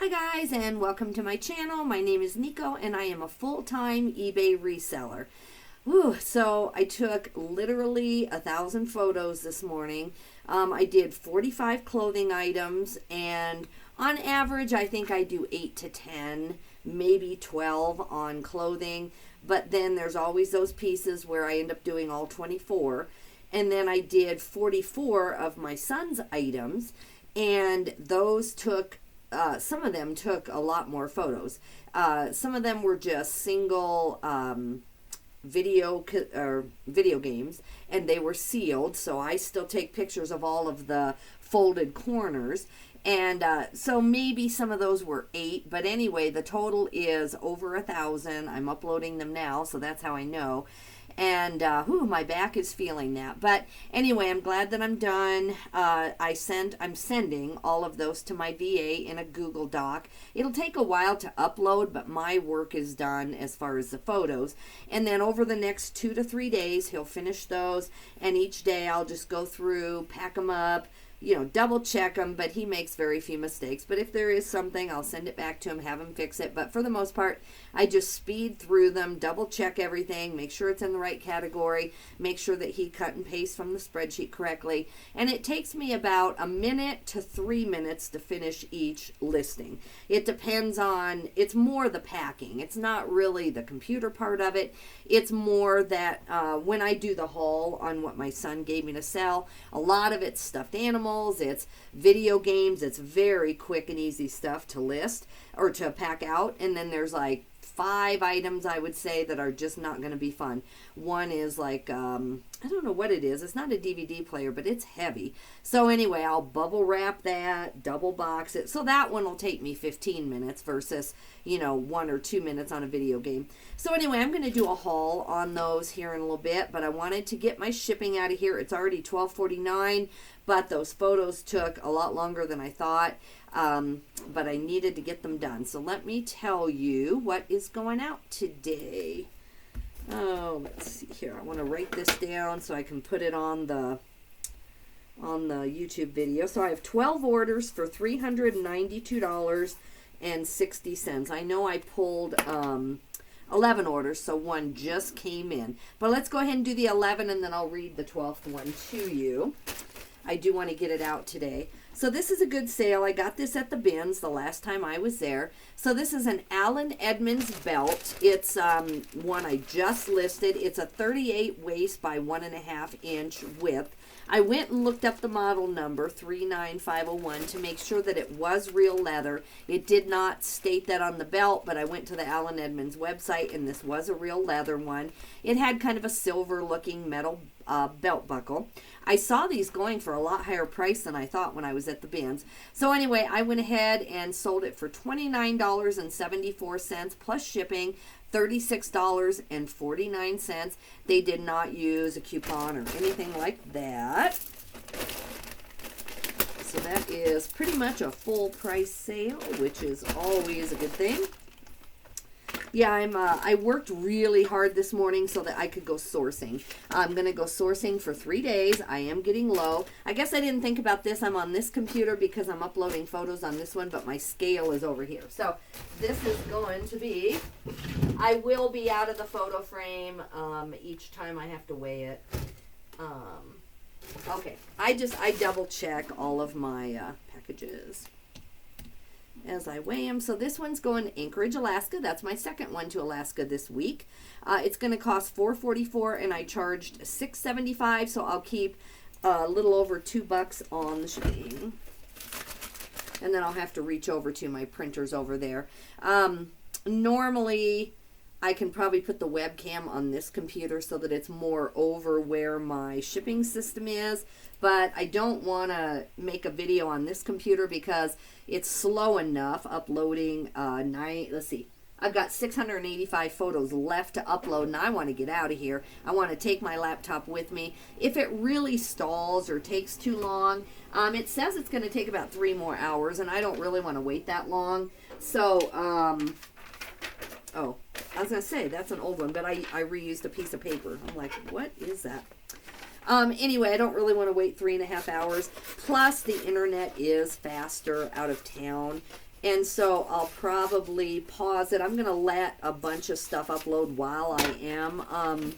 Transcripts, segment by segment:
Hi guys, and welcome to my channel. My name is Nico and I am a full-time eBay reseller. So I took literally 1,000 photos this morning. I did 45 clothing items, and on average I think I do 8 to 10, maybe 12 on clothing, but then there's always those pieces where I end up doing all 24. And then I did 44 of my son's items, and those took some of them took a lot more photos. Some of them were just single video games, and they were sealed, so I still take pictures of all of the folded corners. And so maybe some of those were 8, but anyway, the total is over 1,000. I'm uploading them now, so that's how I know. And my back is feeling that. But anyway, I'm glad that I'm done. I'm sending all of those to my VA in a Google Doc. It'll take a while to upload, but my work is done as far as the photos. And then over the next 2 to 3 days, he'll finish those. And each day I'll just go through, pack them up, double check them, but he makes very few mistakes. But if there is something, I'll send it back to him, have him fix it. But for the most part, I just speed through them, double check everything, make sure it's in the right category, make sure that he cut and paste from the spreadsheet correctly. And it takes me about a minute to 3 minutes to finish each listing. It depends on, it's more the packing. It's not really the computer part of it. It's more that when I do the haul on what my son gave me to sell, a lot of it's stuffed animals, it's video games. It's very quick and easy stuff to list or to pack out. And then there's like 5 items, I would say, that are just not going to be fun. One is like, I don't know what it is. It's not a DVD player, but it's heavy. So anyway, I'll bubble wrap that, double box it. So that one will take me 15 minutes versus, 1 or 2 minutes on a video game. So anyway, I'm going to do a haul on those here in a little bit, but I wanted to get my shipping out of here. It's already $12.49, but those photos took a lot longer than I thought. But I needed to get them done. So let me tell you what is going out today. Oh, let's see here. I want to write this down so I can put it on the YouTube video. So I have 12 orders for $392.60. I know I pulled 11 orders, so one just came in. But let's go ahead and do the 11, and then I'll read the 12th one to you. I do want to get it out today. So this is a good sale. I got this at the bins the last time I was there. So this is an Allen Edmonds belt. It's one I just listed. It's a 38 waist by 1.5 inch width. I went and looked up the model number 39501 to make sure that it was real leather. It did not state that on the belt, but I went to the Allen Edmonds website, and this was a real leather one. It had kind of a silver looking metal belt buckle. I saw these going for a lot higher price than I thought when I was at the bins. So anyway, I went ahead and sold it for $29.74 plus shipping, $36.49. They did not use a coupon or anything like that. So that is pretty much a full price sale, which is always a good thing. Yeah, I worked really hard this morning so that I could go sourcing. I'm going to go sourcing for 3 days. I am getting low. I guess I didn't think about this. I'm on this computer because I'm uploading photos on this one, but my scale is over here. So this is going to be, I will be out of the photo frame each time I have to weigh it. Okay, I double check all of my packages as I weigh them. So this one's going to Anchorage, Alaska. That's my second one to Alaska this week. It's going to cost $4.44, and I charged $6.75, so I'll keep a little over $2 on the shipping. And then I'll have to reach over to my printers over there. Normally, I can probably put the webcam on this computer so that it's more over where my shipping system is, but I don't want to make a video on this computer because it's slow enough uploading. Let's see, I've got 685 photos left to upload, and I want to get out of here. I want to take my laptop with me. If it really stalls or takes too long, it says it's going to take about 3 more hours, and I don't really want to wait that long. So, oh, I was going to say, that's an old one, but I reused a piece of paper. I'm like, what is that? Anyway, I don't really want to wait 3.5 hours. Plus, the internet is faster out of town. And so I'll probably pause it. I'm going to let a bunch of stuff upload while I am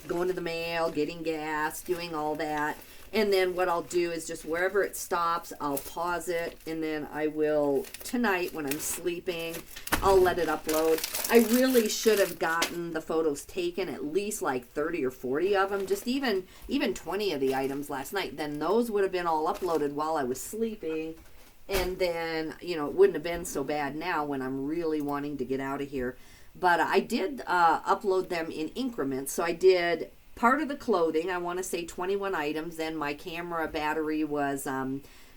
going to the mail, getting gas, doing all that. And then what I'll do is just wherever it stops, I'll pause it. And then I will, tonight when I'm sleeping, I'll let it upload. I really should have gotten the photos taken, at least like 30 or 40 of them, just even 20 of the items last night. Then those would have been all uploaded while I was sleeping. And then, you know, it wouldn't have been so bad now when I'm really wanting to get out of here. But I did upload them in increments. So I did part of the clothing, I want to say 21 items. Then my camera battery was,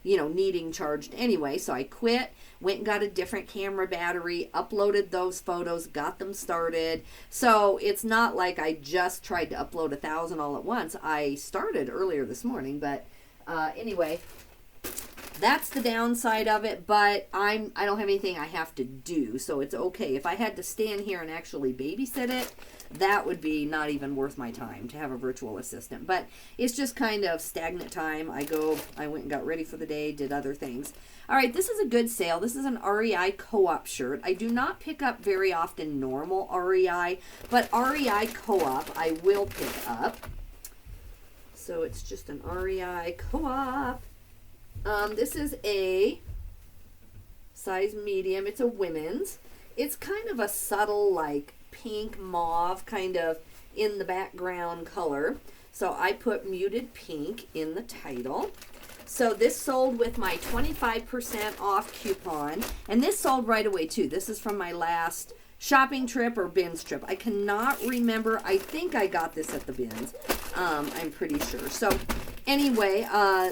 you know, needing charged anyway. So I quit, went and got a different camera battery, uploaded those photos, got them started. So it's not like I just tried to upload 1,000 all at once. I started earlier this morning, but anyway, that's the downside of it, but I don't have anything I have to do, so it's okay. If I had to stand here and actually babysit it, that would be not even worth my time to have a virtual assistant. But it's just kind of stagnant time. I went and got ready for the day, did other things. All right, this is a good sale. This is an REI Co-op shirt. I do not pick up very often normal REI, but REI Co-op I will pick up. So it's just an REI Co-op. This is a size medium. It's a women's. It's kind of a subtle, like pink mauve kind of in the background color. So I put muted pink in the title. So this sold with my 25% off coupon. And this sold right away too. This is from my last shopping trip or bins trip. I cannot remember. I think I got this at the bins. I'm pretty sure. So anyway,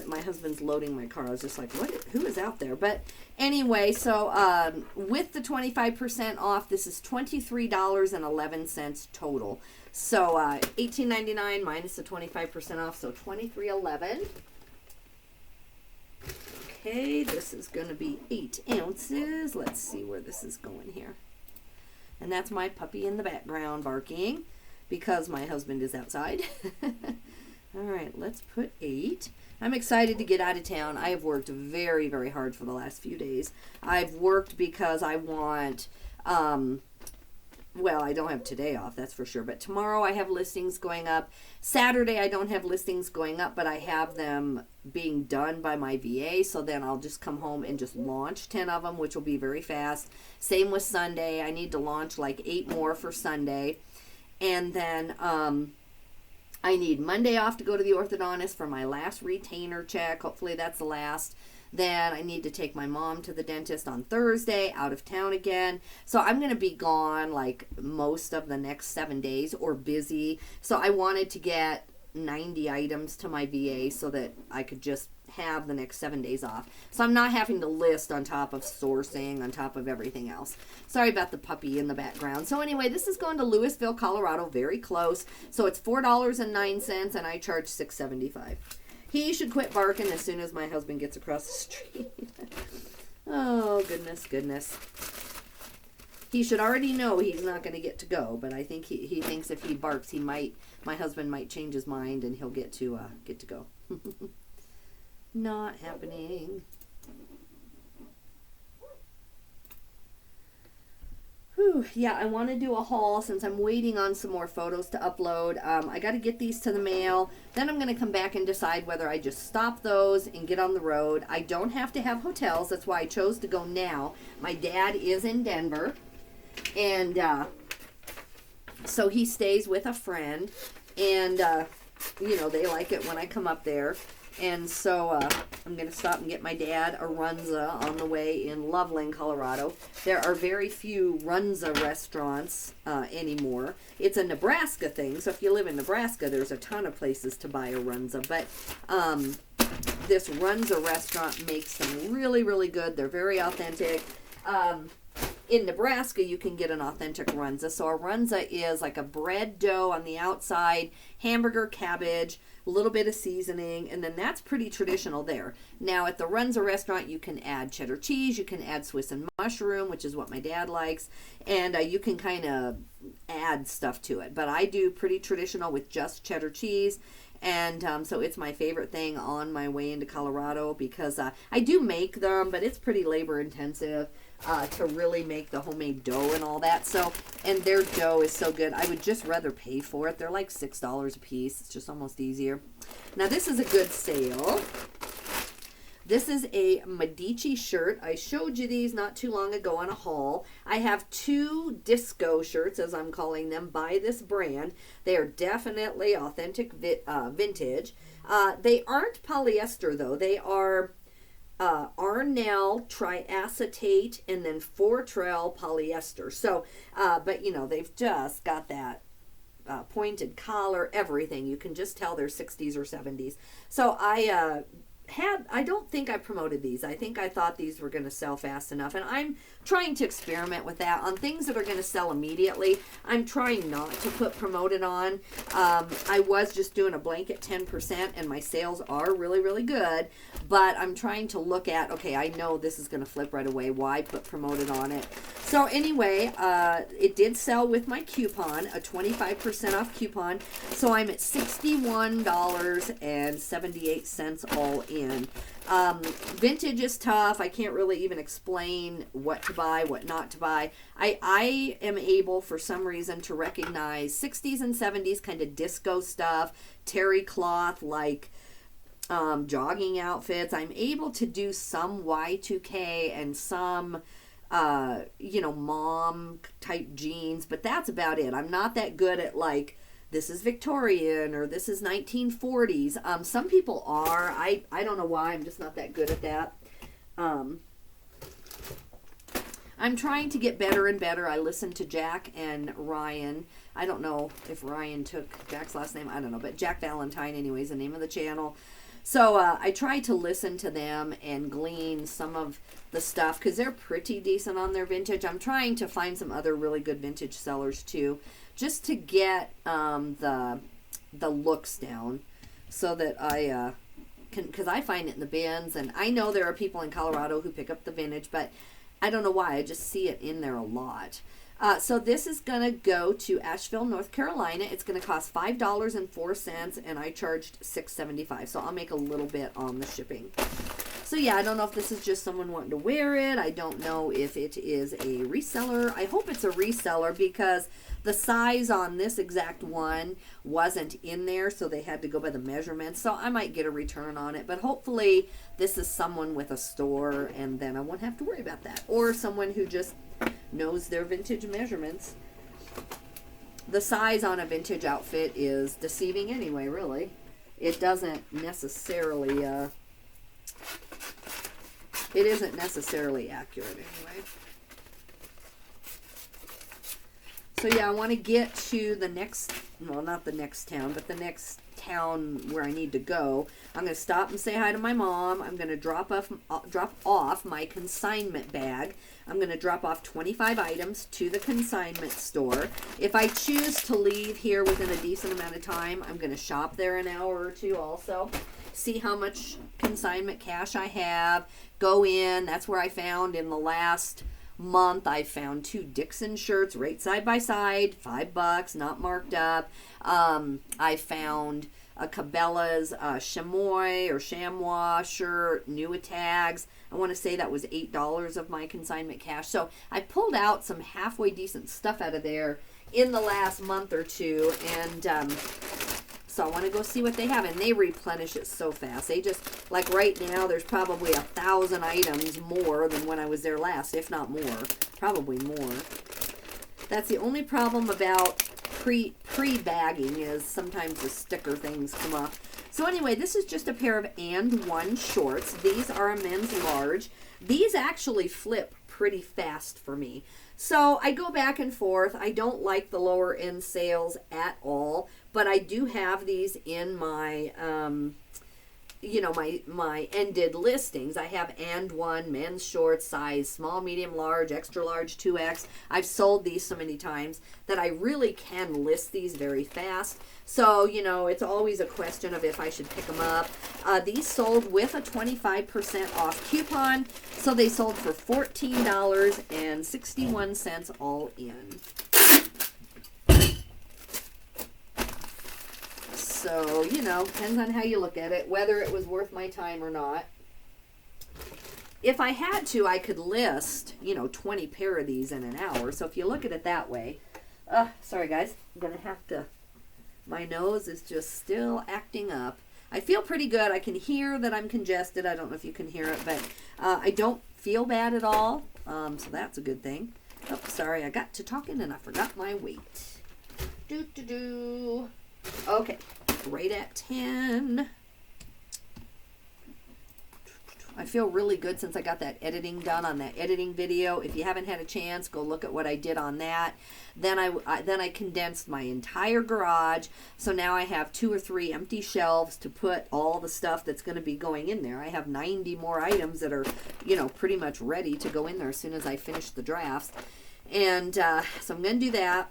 my husband's loading my car. I was just like, what? Who is out there? But anyway, so with the 25% off, this is $23.11 total. So $18.99 minus the 25% off, so $23.11. Okay, this is going to be 8 ounces. Let's see where this is going here. And that's my puppy in the background barking because my husband is outside. All right, let's put 8. I'm excited to get out of town. I have worked very, very hard for the last few days. I've worked because I want, well, I don't have today off, that's for sure. But tomorrow I have listings going up. Saturday I don't have listings going up, but I have them being done by my VA. So then I'll just come home and just launch 10 of them, which will be very fast. Same with Sunday. I need to launch like 8 more for Sunday. And then I need Monday off to go to the orthodontist for my last retainer check. Hopefully that's the last. Then I need to take my mom to the dentist on Thursday, out of town again. So I'm going to be gone like most of the next 7 days or busy. So I wanted to get 90 items to my VA so that I could just have the next 7 days off. So I'm not having to list on top of sourcing, on top of everything else. Sorry about the puppy in the background. So anyway, this is going to Louisville, Colorado, very close. So it's $4.09 and I charge $6.75. He should quit barking as soon as my husband gets across the street. Oh, goodness, goodness. He should already know he's not going to get to go, but I think he thinks if he barks, my husband might change his mind and he'll get to go. Not happening. Whew, yeah, I want to do a haul since I'm waiting on some more photos to upload. I got to get these to the mail. Then I'm going to come back and decide whether I just stop those and get on the road. I don't have to have hotels. That's why I chose to go now. My dad is in Denver. And so he stays with a friend. And, you know, they like it when I come up there. And so I'm going to stop and get my dad a Runza on the way in Loveland, Colorado. There are very few Runza restaurants anymore. It's a Nebraska thing, so if you live in Nebraska, there's a ton of places to buy a Runza. But this Runza restaurant makes them really, really good. They're very authentic. In Nebraska, you can get an authentic Runza. So a Runza is like a bread dough on the outside, hamburger, cabbage, a little bit of seasoning, and then that's pretty traditional there. Now, at the Runza restaurant, you can add cheddar cheese, you can add Swiss and mushroom, which is what my dad likes, and you can kind of add stuff to it. But I do pretty traditional with just cheddar cheese, And so it's my favorite thing on my way into Colorado because I do make them, but it's pretty labor intensive to really make the homemade dough and all that. So, and their dough is so good. I would just rather pay for it. They're like $6 a piece. It's just almost easier. Now this is a good sale. This is a Medici shirt. I showed you these not too long ago on a haul. I have 2 disco shirts, as I'm calling them, by this brand. They are definitely authentic vintage. They aren't polyester, though. They are Arnell triacetate and then Fortrel polyester. So, but you know, they've just got that pointed collar, everything. You can just tell they're 60s or 70s. So I don't think I promoted these. I think I thought these were going to sell fast enough. And I'm trying to experiment with that. On things that are going to sell immediately, I'm trying not to put promoted on. I was just doing a blanket 10% and my sales are really, really good. But I'm trying to look at, okay, I know this is going to flip right away. Why put promoted on it? So anyway, it did sell with my coupon, a 25% off coupon. So I'm at $61.78 all in. Vintage is tough. I can't really even explain what to buy, what not to buy. I am able, for some reason, to recognize 60s and 70s kind of disco stuff, terry cloth, like jogging outfits. I'm able to do some Y2K and some mom type jeans, but that's about it. I'm not that good at like, this is Victorian or this is 1940s. Some people are. I don't know why. I'm just not that good at that. I'm trying to get better and better. I listen to Jack and Ryan. I don't know if Ryan took Jack's last name. I don't know, but Jack Valentine anyway is the name of the channel. So I try to listen to them and glean some of the stuff because they're pretty decent on their vintage. I'm trying to find some other really good vintage sellers too, just to get the looks down so that I can, because I find it in the bins, and I know there are people in Colorado who pick up the vintage, but I don't know why. I just see it in there a lot. So this is going to go to Asheville, North Carolina. It's going to cost $5.04, and I charged $6.75. So I'll make a little bit on the shipping. So yeah, I don't know if this is just someone wanting to wear it. I don't know if it is a reseller. I hope it's a reseller because the size on this exact one wasn't in there, so they had to go by the measurements. So I might get a return on it, but hopefully this is someone with a store, and then I won't have to worry about that. Or someone who just knows their vintage measurements. The size on a vintage outfit is deceiving anyway, really. It doesn't necessarily, it isn't necessarily accurate anyway. So yeah, I want to get to the next, well, not the next town, but the next town where I need to go. I'm going to stop and say hi to my mom. I'm going to drop off my consignment bag. I'm going to drop off 25 items to the consignment store. If I choose to leave here within a decent amount of time, I'm going to shop there an hour or two also. See how much consignment cash I have. Go in. That's where I found in the last month, I found 2 Dixon shirts right side by side, $5, not marked up. I found a Cabela's chamois shirt, new with tags. I want to say that was $8 of my consignment cash. So I pulled out some halfway decent stuff out of there in the last month or two, and so I want to go see what they have, and they replenish it so fast. They just, like right now, there's probably 1,000 items more than when I was there last, if not more, probably more. That's the only problem about pre-bagging is sometimes the sticker things come off. So anyway, this is just a pair of And One shorts. These are a men's large. These actually flip pretty fast for me. So I go back and forth. I don't like the lower end sales at all, but I do have these in my, my ended listings. I have And One men's shorts, size small, medium, large, extra large, 2X. I've sold these so many times that I really can list these very fast. So, it's always a question of if I should pick them up. These sold with a 25% off coupon. So they sold for $14.61 all in. So, you know, depends on how you look at it, whether it was worth my time or not. If I had to, I could list, you know, 20 pair of these in an hour. So if you look at it that way, sorry guys, I'm going to have to, my nose is just still acting up. I feel pretty good. I can hear that I'm congested. I don't know if you can hear it, but I don't feel bad at all. So that's a good thing. Oh, sorry, I got to talking and I forgot my weight. Okay, right at 10. I feel really good since I got that editing done on that editing video. If you haven't had a chance, go look at what I did on that. Then I condensed my entire garage. So now I have 2 or 3 empty shelves to put all the stuff that's going to be going in there. I have 90 more items that are, you know, pretty much ready to go in there as soon as I finish the drafts. And so I'm going to do that.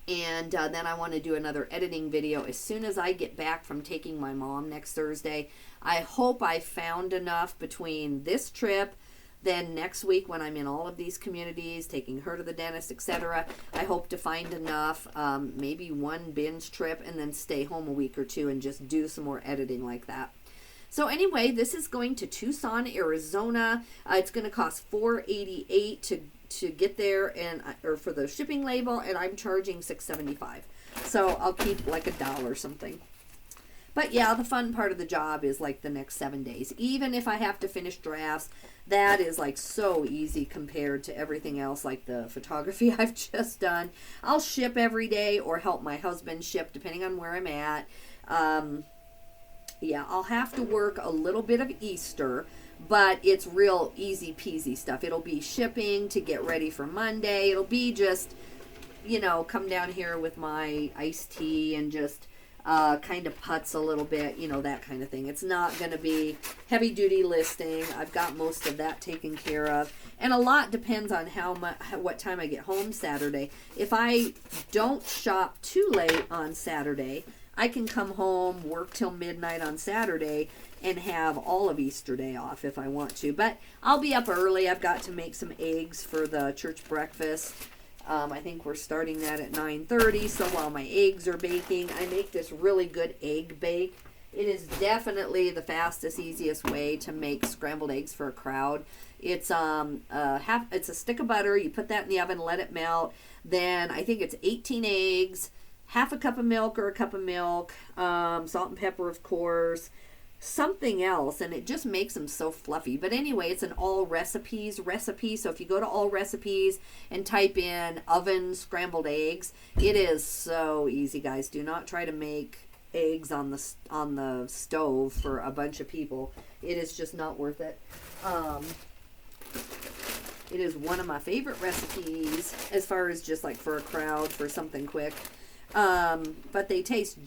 And then I want to do another editing video as soon as I get back from taking my mom next Thursday. I hope I found enough between this trip, then next week when I'm in all of these communities, taking her to the dentist, etc. I hope to find enough, maybe one binge trip, and then stay home a week or 2 and just do some more editing like that. So anyway, this is going to Tucson, Arizona. It's going to cost $4.88 to get there, and or for the shipping label, and I'm charging $6.75. So I'll keep like $1 or something. But yeah, the fun part of the job is like the next 7 days. Even if I have to finish drafts, that is like so easy compared to everything else, like the photography I've just done. I'll ship every day or help my husband ship depending on where I'm at. Yeah, I'll have to work a little bit of Easter, but it's real easy peasy stuff. It'll be shipping to get ready for Monday. It'll be just, you know, come down here with my iced tea and just kind of putz a little bit, you know, that kind of thing. It's not going to be heavy duty listing. I've got most of that taken care of. And a lot depends on what time I get home Saturday. If I don't shop too late on Saturday, I can come home, work till midnight on Saturday, and have all of Easter Day off if I want to. But I'll be up early. I've got to make some eggs for the church breakfast. I think we're starting that at 9:30. So while my eggs are baking, I make this really good egg bake. It is definitely the fastest, easiest way to make scrambled eggs for a crowd. It's it's a stick of butter. You put that in the oven, let it melt. Then I think it's 18 eggs, half a cup of milk or a cup of milk, salt and pepper, of course, something else, and it just makes them so fluffy. But anyway, it's an all recipes recipe. So if you go to all recipes and type in oven scrambled eggs, it is so easy, guys. Do not try to make eggs on the stove for a bunch of people. It is just not worth it. It is one of my favorite recipes as far as just like for a crowd, for something quick. But they taste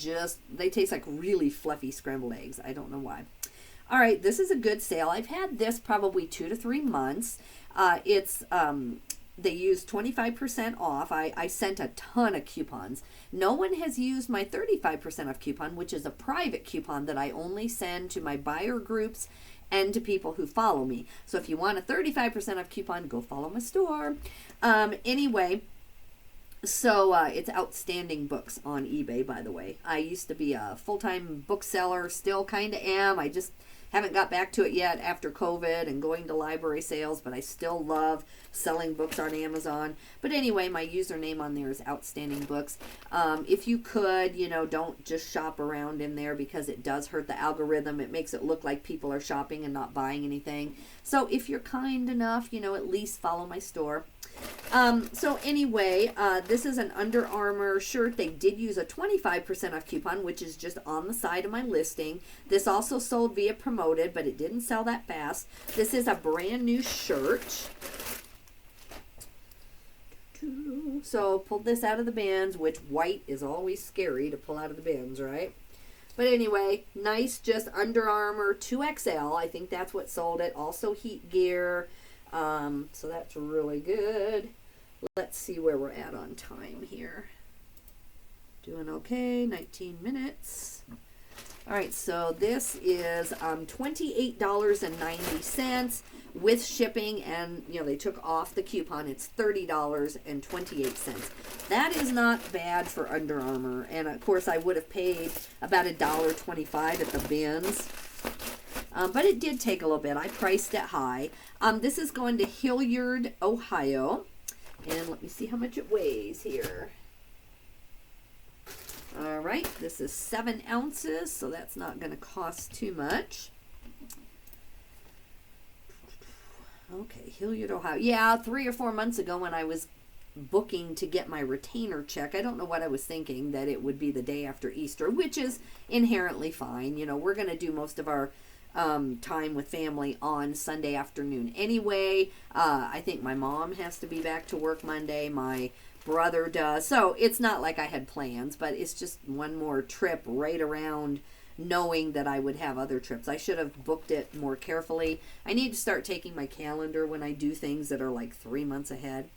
like really fluffy scrambled eggs. I don't know why. All right, this is a good sale. I've had this probably 2 to 3 months. They use 25% off. I sent a ton of coupons. No one has used my 35% off coupon, which is a private coupon that I only send to my buyer groups and to people who follow me. So if you want a 35% off coupon, go follow my store. Anyway, so it's Outstanding Books on eBay, by the way. I used to be a full-time bookseller, still kind of am. I just haven't got back to it yet after COVID and going to library sales, but I still love selling books on Amazon. But anyway, my username on there is Outstanding Books. If you could, you know, don't just shop around in there because it does hurt the algorithm. It makes it look like people are shopping and not buying anything. So if you're kind enough, you know, at least follow my store. So anyway, this is an Under Armour shirt. They did use a 25% off coupon, which is just on the side of my listing. This also sold via Promoted, but it didn't sell that fast. This is a brand new shirt. So pulled this out of the bins, which white is always scary to pull out of the bins, right? But anyway, nice, just Under Armour 2XL. I think that's what sold it. Also heat gear. So that's really good. Let's see where we're at on time here. Doing okay, 19 minutes. All right, so this is $28.90. with shipping, and they took off the coupon. It's $30.28. That is not bad for Under Armour. And of course, I would have paid about $1.25 at the bins. But it did take a little bit. I priced it high. This is going to Hilliard, Ohio. And let me see how much it weighs here. All right, this is 7 ounces, so that's not going to cost too much. Okay, Hilliard, Ohio. Yeah, 3 or 4 months ago when I was booking to get my retainer check, I don't know what I was thinking, that it would be the day after Easter, which is inherently fine. We're going to do most of our time with family on Sunday afternoon anyway. I think my mom has to be back to work Monday. My brother does. So it's not like I had plans, but it's just one more trip right around knowing that I would have other trips. I should have booked it more carefully. I need to start taking my calendar when I do things that are like 3 months ahead.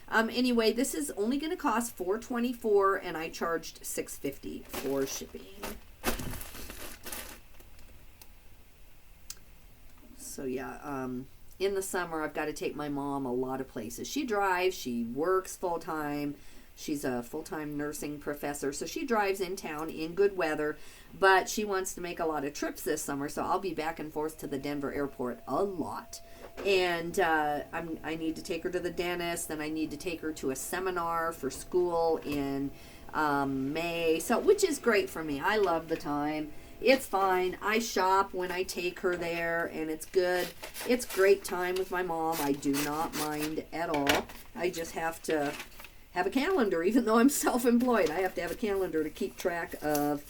Anyway, this is only going to cost $4.24, and I charged $6.50 for shipping. So yeah, in the summer, I've got to take my mom a lot of places. She drives, she works full-time. She's a full-time nursing professor, so she drives in town in good weather, but she wants to make a lot of trips this summer, so I'll be back and forth to the Denver airport a lot. And I need to take her to the dentist, and I need to take her to a seminar for school in May, so which is great for me. I love the time. It's fine. I shop when I take her there, and it's good. It's great time with my mom. I do not mind at all. I just have to have a calendar. Even though I'm self-employed, I have to have a calendar to keep track of,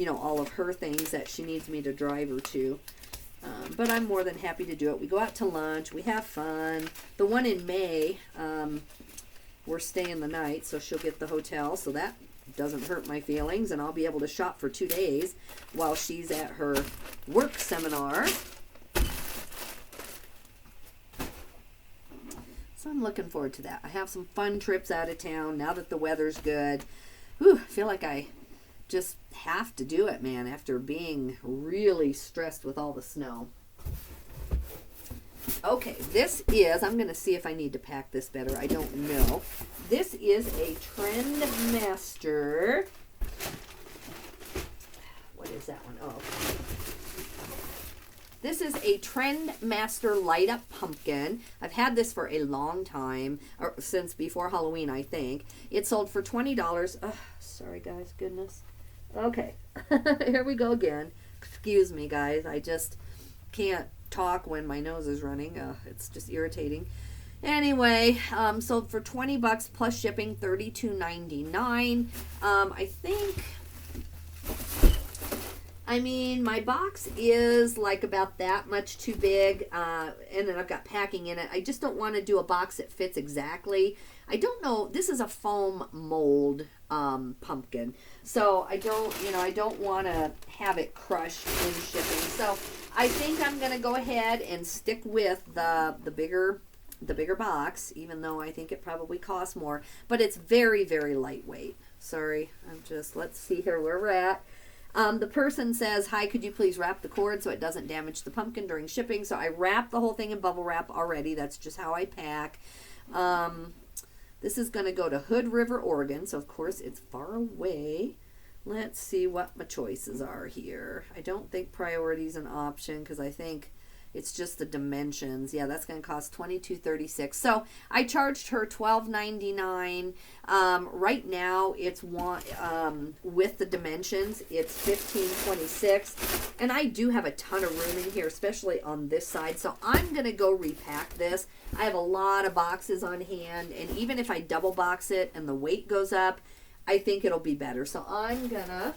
all of her things that she needs me to drive her to. But I'm more than happy to do it. We go out to lunch. We have fun. The one in May, we're staying the night, so she'll get the hotel, so that doesn't hurt my feelings, and I'll be able to shop for 2 days while she's at her work seminar. So I'm looking forward to that. I have some fun trips out of town now that the weather's good. Whew, I feel like I just have to do it, man, after being really stressed with all the snow. Okay, this is, I'm going to see if I need to pack this better. I don't know. This is a Trendmaster. What is that one? Oh, okay. This is a Trendmaster Light Up Pumpkin. I've had this for a long time, or since before Halloween, I think. It sold for $20. Sorry, guys. Goodness. Okay. Here we go again. Excuse me, guys. I just can't talk when my nose is running. It's just irritating. Anyway, sold for $20 plus shipping, $32.99. I mean, my box is like about that much too big, and then I've got packing in it. I just don't want to do a box that fits exactly. I don't know. This is a foam mold pumpkin, so I don't want to have it crushed in shipping. So I think I'm going to go ahead and stick with the bigger box, even though I think it probably costs more. But it's very, very lightweight. Sorry, let's see here where we're at. The person says, hi, could you please wrap the cord so it doesn't damage the pumpkin during shipping? So I wrapped the whole thing in bubble wrap already. That's just how I pack. This is going to go to Hood River, Oregon. So, of course, it's far away. Let's see what my choices are here. I don't think priority is an option because I think it's just the dimensions. Yeah, that's going to cost $22.36. So I charged her $12.99. Right now, it's with the dimensions, it's $15.26. And I do have a ton of room in here, especially on this side. So I'm going to go repack this. I have a lot of boxes on hand, and even if I double box it and the weight goes up, I think it'll be better. So I'm going to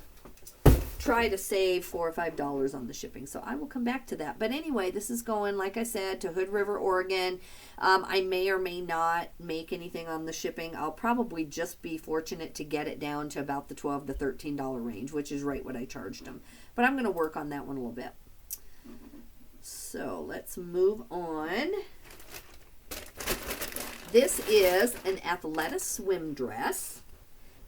try to save $4 or $5 on the shipping. So I will come back to that. But anyway, this is going, like I said, to Hood River, Oregon. I may or may not make anything on the shipping. I'll probably just be fortunate to get it down to about the $12 to $13 range, which is right what I charged them. But I'm going to work on that one a little bit. So let's move on. This is an Athleta swim dress.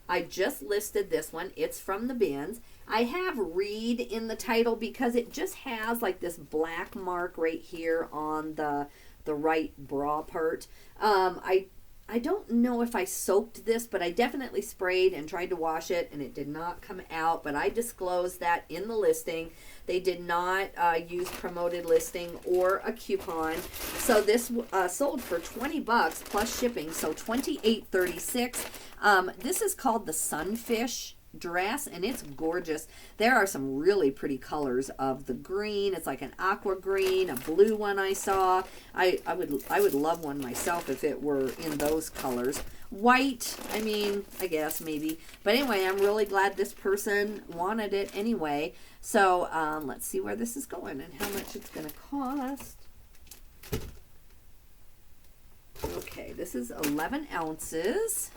I just listed this one. It's from the bins. I have Reed in the title because it just has like this black mark right here on the right bra part. I don't know if I soaked this, but I definitely sprayed and tried to wash it, and it did not come out. But I disclosed that in the listing. They did not use promoted listing or a coupon. So this sold for $20 plus shipping, so $28.36. This is called the Sunfish dress, and it's gorgeous. There are some really pretty colors of the green. It's like an aqua green, a blue one I saw. I would love one myself if it were in those colors. White, I mean, I guess maybe. But anyway, I'm really glad this person wanted it anyway. So let's see where this is going and how much it's going to cost. Okay, this is 11 ounces.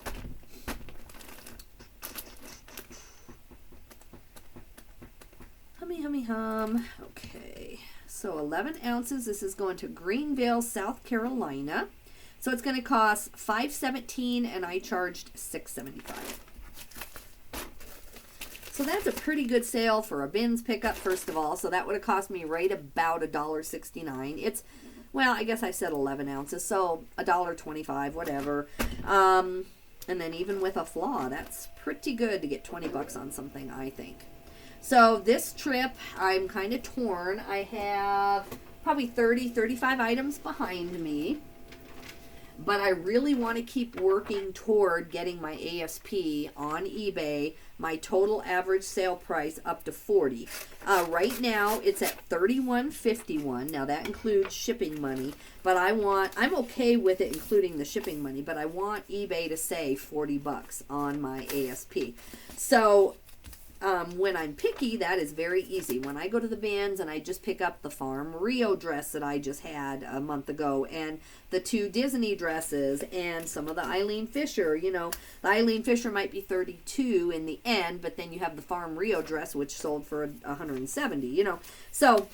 Hummy hum. Okay, so 11 ounces. This is going to Greenville, South Carolina. So it's going to cost $5.17, and I charged $6.75. So that's a pretty good sale for a bins pickup, first of all. So that would have cost me right about $1.69. It's, well, I guess I said 11 ounces, so $1.25, whatever. And then even with a flaw, that's pretty good to get $20 on something, I think. So this trip, I'm kind of torn. I have probably 35 items behind me. But I really want to keep working toward getting my ASP on eBay, my total average sale price up to 40. Right now it's at $31.51. Now that includes shipping money, but I'm okay with it including the shipping money, but I want eBay to say $40 on my ASP. So when I'm picky, that is very easy. When I go to the bins and I just pick up the Farm Rio dress that I just had a month ago, and the 2 Disney dresses, and some of the Eileen Fisher, you know, the Eileen Fisher might be $32 in the end, but then you have the Farm Rio dress, which sold for $170, you know. So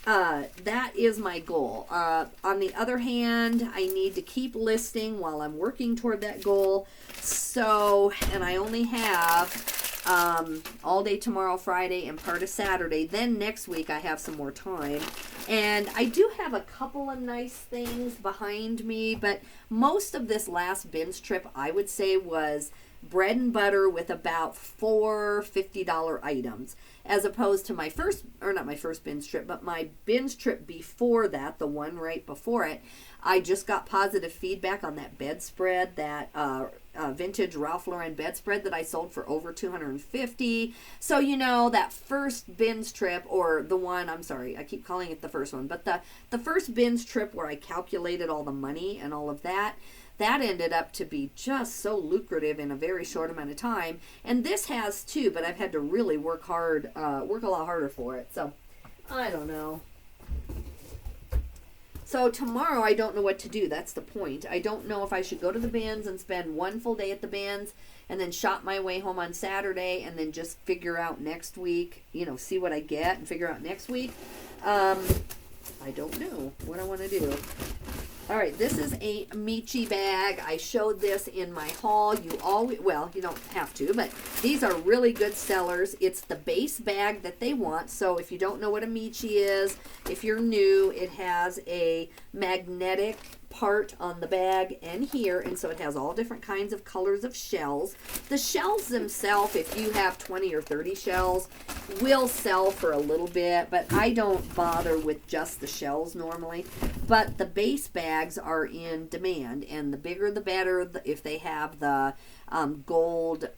that is my goal. On the other hand, I need to keep listing while I'm working toward that goal. So, and I only have all day tomorrow, Friday, and part of Saturday. Then next week I have some more time. And I do have a couple of nice things behind me, but most of this last bins trip, I would say, was bread and butter with about 4 $50 items, as opposed to my first, or not my first bins trip, but my bins trip before that, the one right before it. I just got positive feedback on that bedspread, that vintage Ralph Lauren bedspread that I sold for over $250. So, you know, that first bins trip, or the one, I'm sorry, I keep calling it the first one, but the first bins trip where I calculated all the money and all of that, that ended up to be just so lucrative in a very short amount of time. And this has too, but I've had to really work hard, work a lot harder for it. So, I don't know. So tomorrow I don't know what to do. That's the point. I don't know if I should go to the bins and spend one full day at the bins and then shop my way home on Saturday and then just figure out next week, you know, see what I get and figure out next week. I don't know what I want to do. All right, this is a Meechie bag. I showed this in my haul. You always, well, you don't have to, but these are really good sellers. It's the base bag that they want. So if you don't know what a Meechie is, if you're new, it has a magnetic part on the bag and here, and so it has all different kinds of colors of shells. The shells themselves, if you have 20 or 30 shells, will sell for a little bit, but I don't bother with just the shells normally. But the base bags are in demand, and the bigger the better. If they have the gold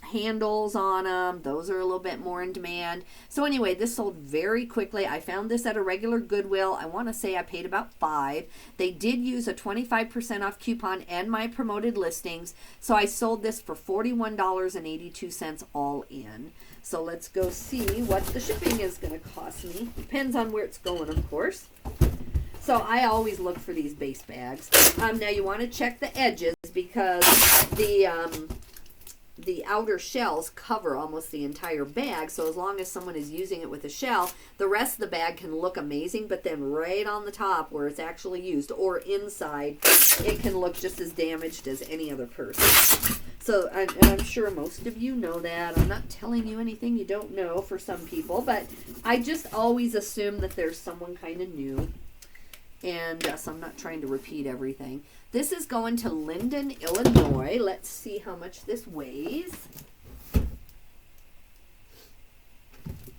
handles on them, those are a little bit more in demand. So anyway, this sold very quickly. I found this at a regular Goodwill. I want to say I paid about $5. They did use a 25% off coupon and my promoted listings, so I sold this for $41.82 all in. So let's go see what the shipping is going to cost me. Depends on where it's going, of course. So I always look for these base bags. Now you want to check the edges because the outer shells cover almost the entire bag. So as long as someone is using it with a shell, the rest of the bag can look amazing, but then right on the top where it's actually used or inside, it can look just as damaged as any other purse. So, and I'm sure most of you know that. I'm not telling you anything you don't know for some people, but I just always assume that there's someone kind of new. And so I'm not trying to repeat everything. This is going to Linden, Illinois. Let's see how much this weighs.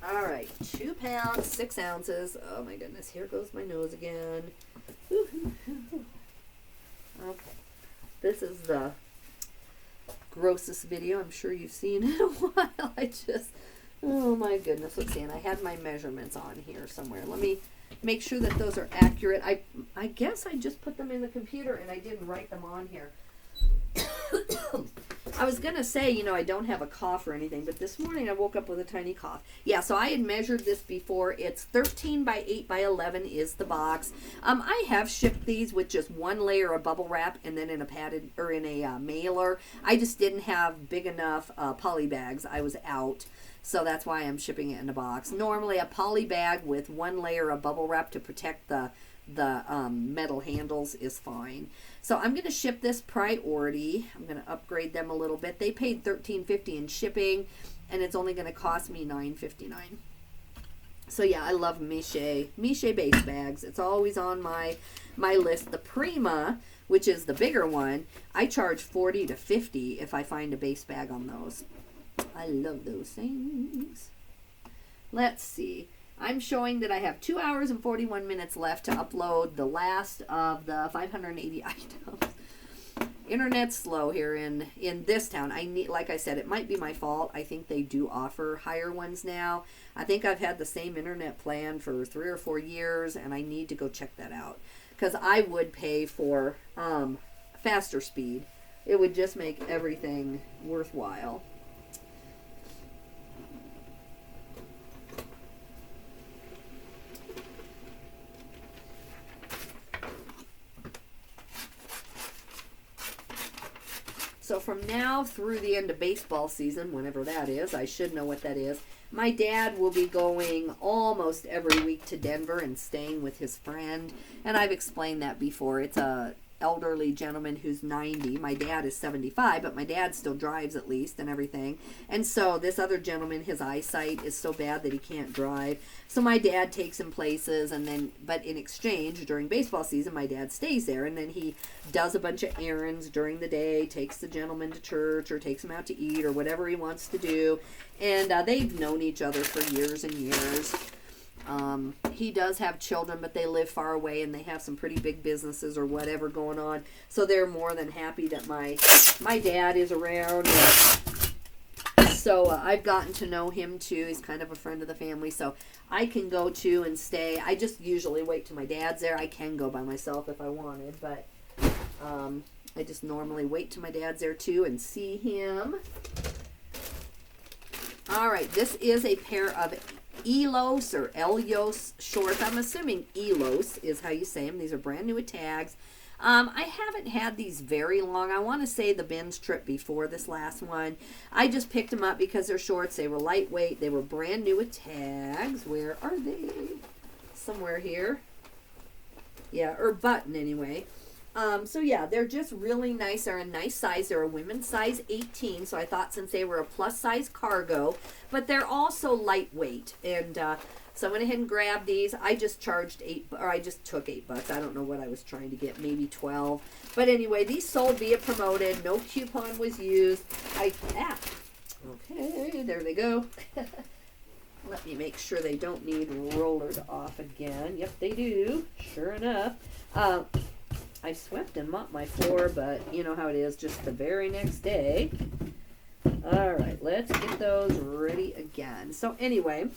All right, 2 pounds, 6 ounces. Oh my goodness, here goes my nose again. Okay, this is the grossest video I'm sure you've seen in a while. Oh my goodness, let's see. And I had my measurements on here somewhere. Let me make sure that those are accurate. I guess I just put them in the computer and I didn't write them on here. I was going to say, you know, I don't have a cough or anything, but this morning I woke up with a tiny cough. Yeah, so I had measured this before. It's 13 by 8 by 11 is the box. I have shipped these with just one layer of bubble wrap and then in a padded or in a mailer. I just didn't have big enough poly bags. I was out. So that's why I'm shipping it in a box. Normally a poly bag with one layer of bubble wrap to protect the metal handles is fine. So I'm going to ship this priority. I'm going to upgrade them a little bit. They paid $13.50 in shipping, and it's only going to cost me $9.59. So yeah, I love Miche base bags. It's always on my list. The Prima, which is the bigger one, I charge $40 to $50 if I find a base bag on those. I love those things. Let's see. I'm showing that I have 2 hours and 41 minutes left to upload the last of the 580 items. Internet's slow here in this town. Like I said, it might be my fault. I think they do offer higher ones now. I think I've had the same internet plan for 3 or 4 years, and I need to go check that out. Because I would pay for faster speed. It would just make everything worthwhile. So from now through the end of baseball season, whenever that is, I should know what that is, my dad will be going almost every week to Denver and staying with his friend. And I've explained that before. It's a elderly gentleman who's 90. My dad is 75, but my dad still drives at least and everything. And so this other gentleman, his eyesight is so bad that he can't drive. So my dad takes him places, and then, but in exchange, during baseball season, my dad stays there, and then he does a bunch of errands during the day, takes the gentleman to church, or takes him out to eat, or whatever he wants to do. And they've known each other for years and years. He does have children, but they live far away and they have some pretty big businesses or whatever going on. So they're more than happy that my dad is around. So I've gotten to know him too. He's kind of a friend of the family. So I can go to and stay. I just usually wait till my dad's there. I can go by myself if I wanted, but I just normally wait till my dad's there too and see him. All right, this is a pair of Elos or Elios shorts. I'm assuming Elos is how you say them. These are brand new with tags. I haven't had these very long. I want to say the Ben's trip before this last one. I just picked them up because they're shorts. They were lightweight. They were brand new with tags. Where are they? Somewhere here. Yeah, or button anyway. So yeah, they're just really nice. They're a nice size. They're a women's size 18. So I thought since they were a plus size cargo, but they're also lightweight. And so I went ahead and grabbed these. I just charged I just took $8. I don't know what I was trying to get, maybe 12. But anyway, these sold via promoted. No coupon was used. Okay, there they go. Let me make sure they don't need rollers off again. Yep, they do. Sure enough. I swept and mopped my floor, but you know how it is, just the very next day. All right, let's get those ready again. So anyway,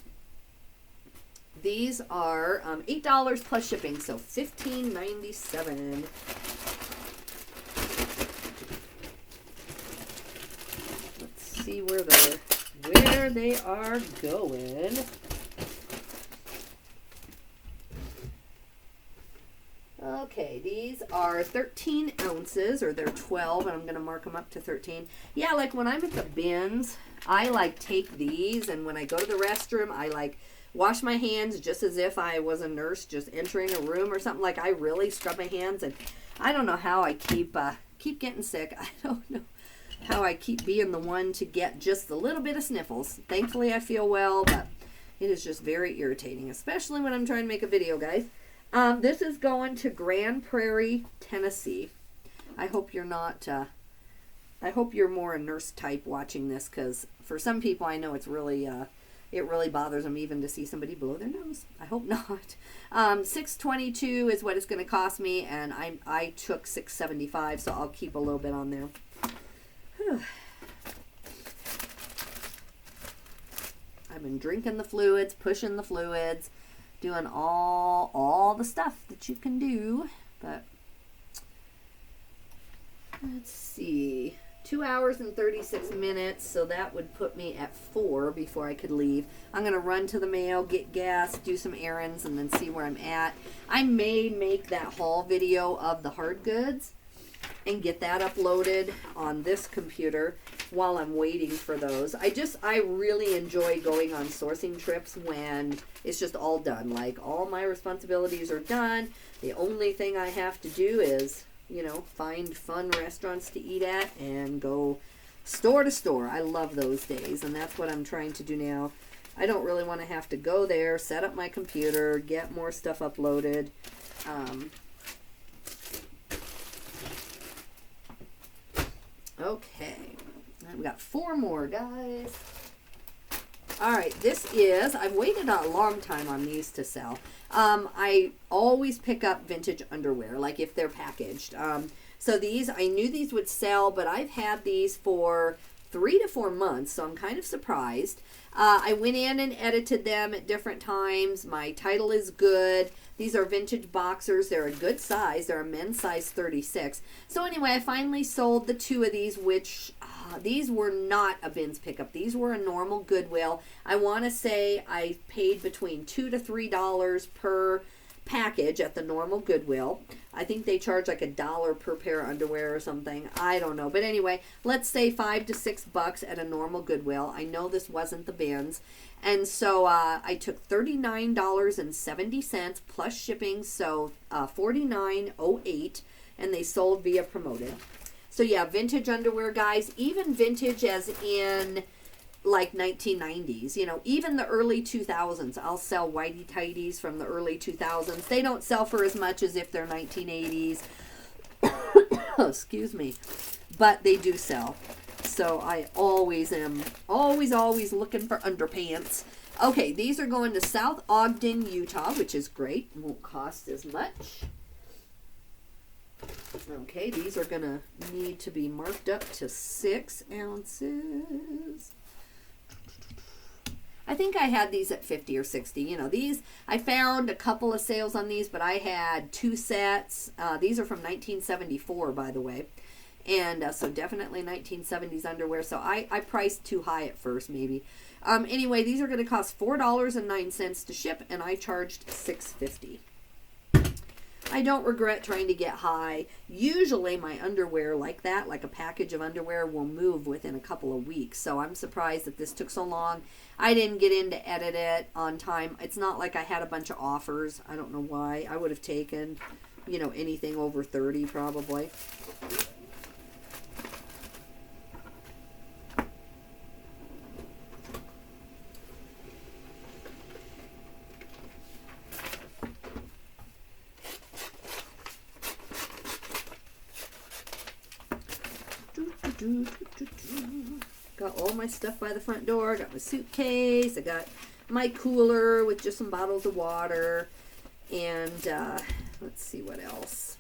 these are $8 plus shipping, so $15.97. Let's see where they are going. Okay, these are 13 ounces, or they're 12, and I'm going to mark them up to 13. Yeah, like when I'm at the bins, I like take these, and when I go to the restroom, I like wash my hands just as if I was a nurse just entering a room or something. Like I really scrub my hands, and I don't know how I keep getting sick. I don't know. how I keep being the one to get just a little bit of sniffles. Thankfully, I feel well, but it is just very irritating, especially when I'm trying to make a video, guys. This is going to Grand Prairie, Tennessee. I hope you're not, I hope you're more a nurse type watching this, because for some people I know it's really, it really bothers them even to see somebody blow their nose. I hope not. $6.22 is what it's going to cost me, and I took $6.75, so I'll keep a little bit on there. Whew. I've been drinking the fluids, pushing the fluids, doing all the stuff that you can do, but let's see. 2 hours and 36 minutes, so that would put me at 4 before I could leave. I'm going to run to the mail, get gas, do some errands, and then see where I'm at. I may make that haul video of the hard goods and get that uploaded on this computer while I'm waiting for those. I really enjoy going on sourcing trips when it's just all done. Like, all my responsibilities are done. The only thing I have to do is, you know, find fun restaurants to eat at and go store to store. I love those days, and that's what I'm trying to do now. I don't really want to have to go there, set up my computer, get more stuff uploaded. Okay, we got 4 more, guys. All right, this is, I've waited a long time on these to sell. I always pick up vintage underwear, like if they're packaged. So these, I knew these would sell, but I've had these for 3 to 4 months, so I'm kind of surprised. I went in and edited them at different times. My title is good. These are vintage boxers. They're a good size. They're a men's size 36. So anyway, I finally sold the 2 of these, which these were not a bins pickup. These were a normal Goodwill. I want to say I paid between $2 to $3 per package at the normal Goodwill. I think they charge like $1 per pair of underwear or something. I don't know. But anyway, let's say $5 to $6 at a normal Goodwill. I know this wasn't the bins. And so I took $39.70 plus shipping, so $49.08, and they sold via Promoted. So yeah, vintage underwear, guys, even vintage as in like 1990s, you know, even the early 2000s. I'll sell whitey tighties from the early 2000s. They don't sell for as much as if they're 1980s. Excuse me. But they do sell. So I always am, always looking for underpants. Okay, these are going to South Ogden, Utah, which is great. Won't cost as much. Okay, these are going to need to be marked up to 6 ounces. I think I had these at 50 or 60. You know, these, I found a couple of sales on these, but I had 2 sets. These are from 1974, by the way. And so definitely 1970s underwear. So I priced too high at first, maybe. Anyway, these are going to cost $4.09 to ship, and I charged $6.50. I don't regret trying to get high. Usually my underwear like that, like a package of underwear, will move within a couple of weeks. So I'm surprised that this took so long. I didn't get in to edit it on time. It's not like I had a bunch of offers. I don't know why. I would have taken, you know, anything over 30 probably. Got all my stuff by the front door. Got my suitcase. I got my cooler with just some bottles of water. And let's see what else.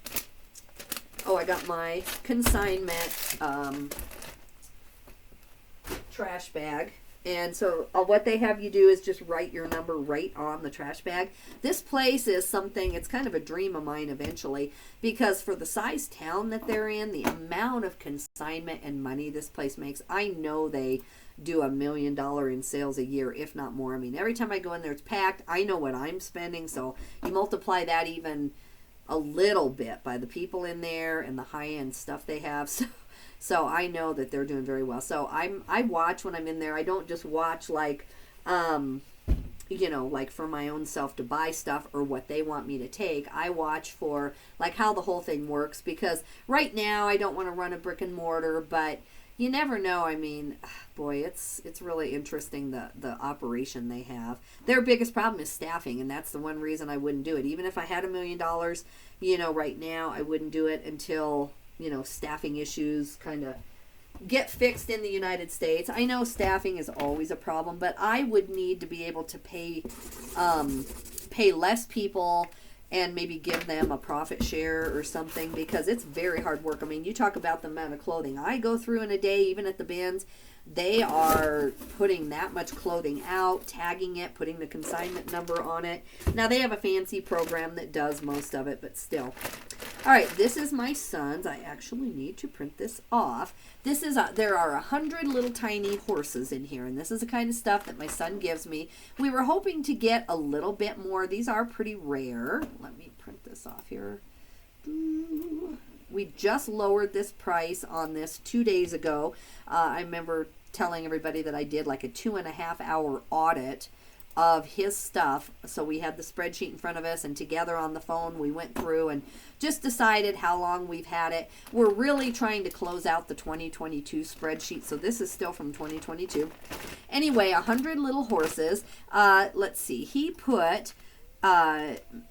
Oh, I got my consignment trash bag. And so what they have you do is just write your number right on the trash bag. This place is something, it's kind of a dream of mine eventually, because for the size town that they're in, the amount of consignment and money this place makes, I know they do $1 million in sales a year, if not more. I mean, every time I go in there, it's packed. I know what I'm spending, so you multiply that even a little bit by the people in there and the high-end stuff they have. So I know that they're doing very well. So I watch when I'm in there. I don't just watch like, you know, like for my own self to buy stuff or what they want me to take. I watch for like how the whole thing works, because right now I don't want to run a brick and mortar, but you never know. I mean, boy, it's really interesting, the operation they have. Their biggest problem is staffing, and that's the one reason I wouldn't do it. Even if I had $1 million, right now, I wouldn't do it until, staffing issues kind of get fixed in the United States. I know staffing is always a problem, but I would need to be able to pay less people and maybe give them a profit share or something, because it's very hard work. I mean, you talk about the amount of clothing I go through in a day, even at the bins. They are putting that much clothing out, tagging it, putting the consignment number on it. Now, they have a fancy program that does most of it, but still. All right, this is my son's. I actually need to print this off. There are 100 little tiny horses in here, and this is the kind of stuff that my son gives me. We were hoping to get a little bit more. These are pretty rare. Let me print this off here. We just lowered this price on this 2 days ago. I remember telling everybody that I did like a 2.5 hour audit of his stuff. So we had the spreadsheet in front of us, and together on the phone we went through and just decided how long we've had it. We're really trying to close out the 2022 spreadsheet, so this is still from 2022. Anyway, 100 little horses. Let's see, he put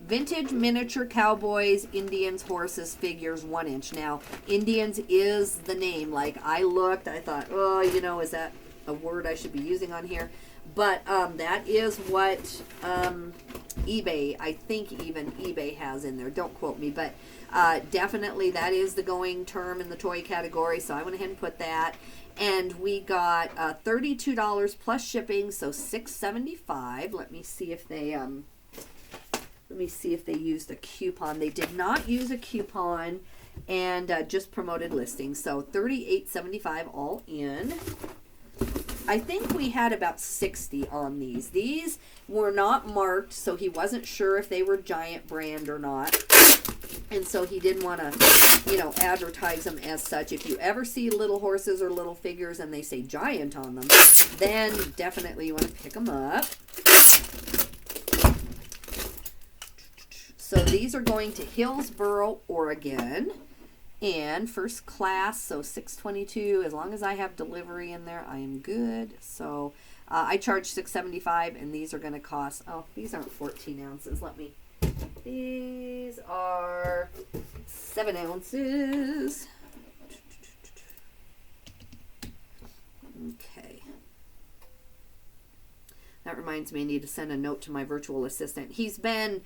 vintage miniature cowboys, Indians, horses, figures, 1 inch. Now, Indians is the name. Like, I looked, I thought, is that a word I should be using on here? But that is what eBay, I think even eBay has in there. Don't quote me, but definitely that is the going term in the toy category. So I went ahead and put that. And we got $32 plus shipping, so $6.75. Let me see if they used a coupon. They did not use a coupon, and just promoted listings. So $38.75 all in. I think we had about 60 on these. These were not marked, so he wasn't sure if they were Giant brand or not. And so he didn't want to, advertise them as such. If you ever see little horses or little figures and they say Giant on them, then definitely you want to pick them up. So these are going to Hillsboro, Oregon. And first class, so $6.22. As long as I have delivery in there, I am good. So I charge $6.75, and these are going to cost, these aren't 14 ounces. These are 7 ounces. Okay. That reminds me, I need to send a note to my virtual assistant. He's been...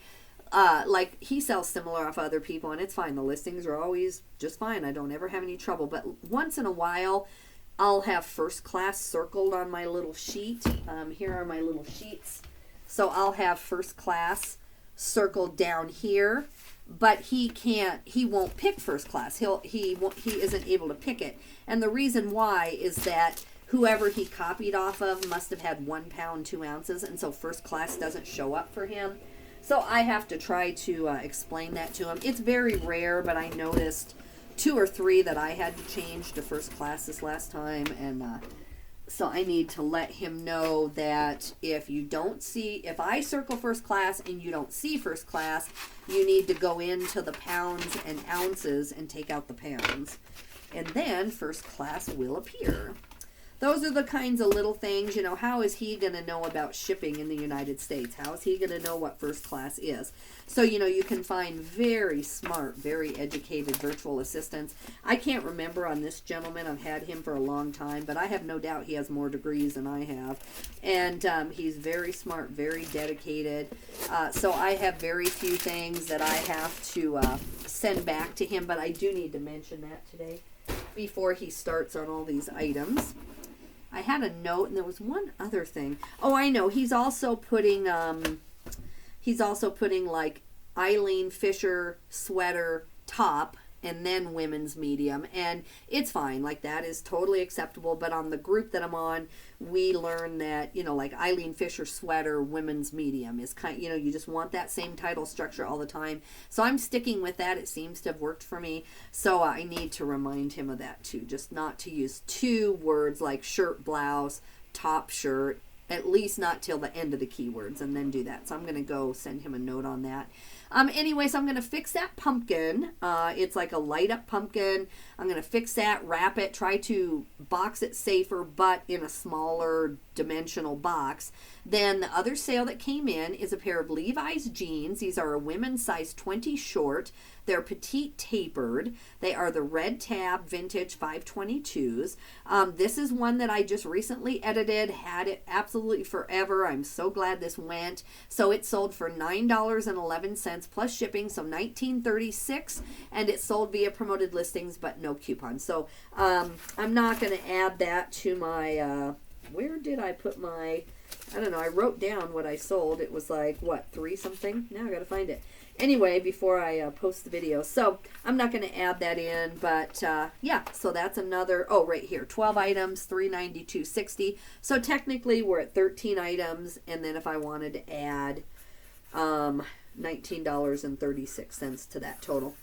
he sells similar off other people, and it's fine. The listings are always just fine. I don't ever have any trouble. But once in a while, I'll have first class circled on my little sheet. Here are my little sheets. So I'll have first class circled down here, but he won't pick first class. He isn't able to pick it. And the reason why is that whoever he copied off of must have had 1 pound, 2 ounces, and so first class doesn't show up for him. So I have to try to explain that to him. It's very rare, but I noticed 2 or 3 that I had to change to first class this last time. And so I need to let him know that if I circle first class and you don't see first class, you need to go into the pounds and ounces and take out the pounds. And then first class will appear. Those are the kinds of little things, how is he going to know about shipping in the United States? How is he going to know what first class is? So, you can find very smart, very educated virtual assistants. I can't remember on this gentleman. I've had him for a long time, but I have no doubt he has more degrees than I have. And he's very smart, very dedicated. So I have very few things that I have to send back to him, but I do need to mention that today before he starts on all these items. I had a note, and there was one other thing. Oh, I know. He's also putting like Eileen Fisher sweater top and then women's medium, and it's fine. Like, that is totally acceptable. But on the group that I'm on, we learn that, like Eileen Fisher sweater, women's medium is you just want that same title structure all the time. So I'm sticking with that. It seems to have worked for me. So I need to remind him of that too. Just not to use 2 words like shirt, blouse, top, shirt, at least not till the end of the keywords, and then do that. So I'm going to go send him a note on that. Anyway, so I'm going to fix that pumpkin. It's like a light up pumpkin. I'm going to fix that, wrap it, try to box it safer, but in a smaller dimensional box. Then the other sale that came in is a pair of Levi's jeans. These are a women's size 20 short. They're petite tapered. They are the Red Tab Vintage 522s. This is one that I just recently edited, had it absolutely forever. I'm so glad this went. So it sold for $9.11 plus shipping, so $19.36, and it sold via promoted listings, but no coupon. So I'm not going to add that to my, where did I put my, I don't know, I wrote down what I sold. It was like, what, 3 something? Now I got to find it. Anyway, before I post the video. So I'm not going to add that in, but yeah, so that's another, oh, right here, 12 items, $392.60. So technically we're at 13 items, and then if I wanted to add $19.36 to that total.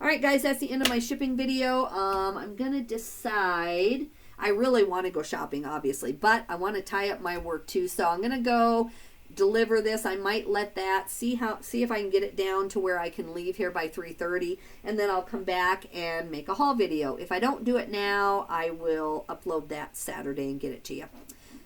All right, guys, that's the end of my shipping video. I'm going to decide, I really want to go shopping, obviously, but I want to tie up my work too, so I'm going to go deliver this. I might let that see if I can get it down to where I can leave here by 3:30, and then I'll come back and make a haul video. If I don't do it now, I will upload that Saturday and get it to you.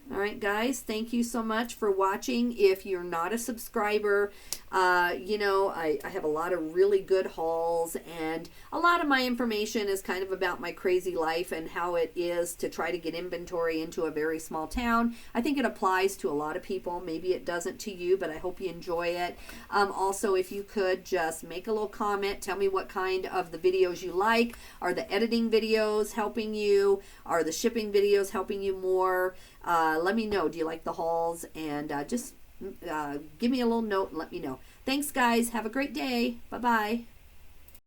All right, guys, thank you so much for watching. If you're not a subscriber, you know, I have a lot of really good hauls, and a lot of my information is kind of about my crazy life and how it is to try to get inventory into a very small town. I think it applies to a lot of people. Maybe it doesn't to you, but I hope you enjoy it. Also, if you could just make a little comment, tell me what kind of the videos you like. Are the editing videos helping you? Are the shipping videos helping you more? Let me know. Do you like the hauls? And just give me a little note and let me know. Thanks, guys. Have a great day. Bye-bye.